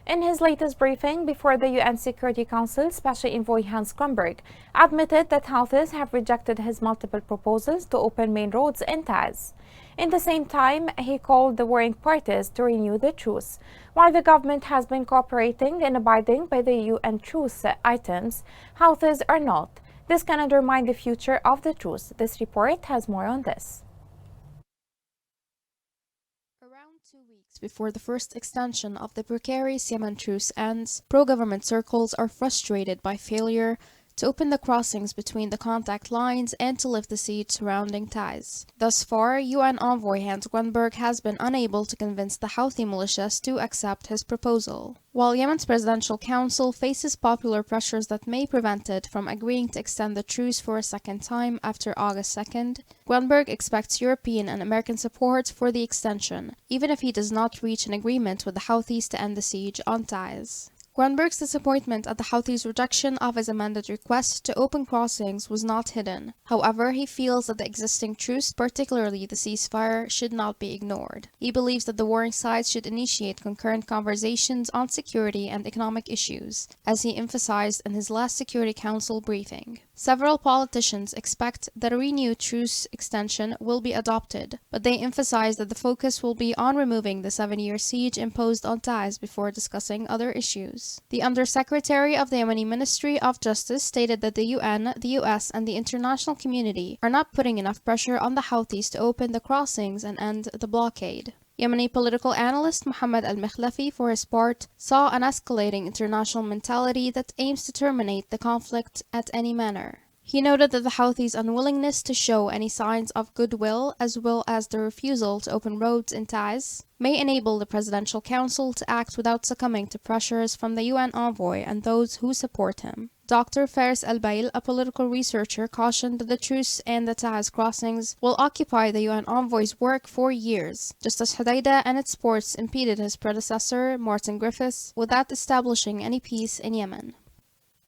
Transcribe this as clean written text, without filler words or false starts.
In his latest briefing before the UN Security Council, Special Envoy Hans Grunberg admitted that Houthis have rejected his multiple proposals to open main roads in Taiz. In the same time, he called the warring parties to renew the truce. While the government has been cooperating and abiding by the UN truce items, Houthis are not. This can undermine the future of the truce. This report has more on this. Around 2 weeks before the first extension of the precarious Yemen truce ends, pro-government circles are frustrated by failure to open the crossings between the contact lines and to lift the siege surrounding Taiz. Thus far, UN envoy Hans Grunberg has been unable to convince the Houthi militias to accept his proposal. While Yemen's presidential council faces popular pressures that may prevent it from agreeing to extend the truce for a second time after August 2nd, Grunberg expects European and American support for the extension, even if he does not reach an agreement with the Houthis to end the siege on Taiz. Grunberg's disappointment at the Houthis' rejection of his amended request to open crossings was not hidden. However, he feels that the existing truce, particularly the ceasefire, should not be ignored. He believes that the warring sides should initiate concurrent conversations on security and economic issues, as he emphasized in his last Security Council briefing. Several politicians expect that a renewed truce extension will be adopted, but they emphasize that the focus will be on removing the 7-year siege imposed on Taiz before discussing other issues. The Undersecretary of the Yemeni Ministry of Justice stated that the UN, the US, and the international community are not putting enough pressure on the Houthis to open the crossings and end the blockade. Yemeni political analyst Mohammed al-Mikhlafi, for his part, saw an escalating international mentality that aims to terminate the conflict at any manner. He noted that the Houthis' unwillingness to show any signs of goodwill, as well as the refusal to open roads in Taiz, may enable the Presidential Council to act without succumbing to pressures from the UN envoy and those who support him. Dr. Faris Al-Bail, a political researcher, cautioned that the truce and the Taiz crossings will occupy the UN envoy's work for years, just as Hodeidah and its ports impeded his predecessor, Martin Griffiths, without establishing any peace in Yemen.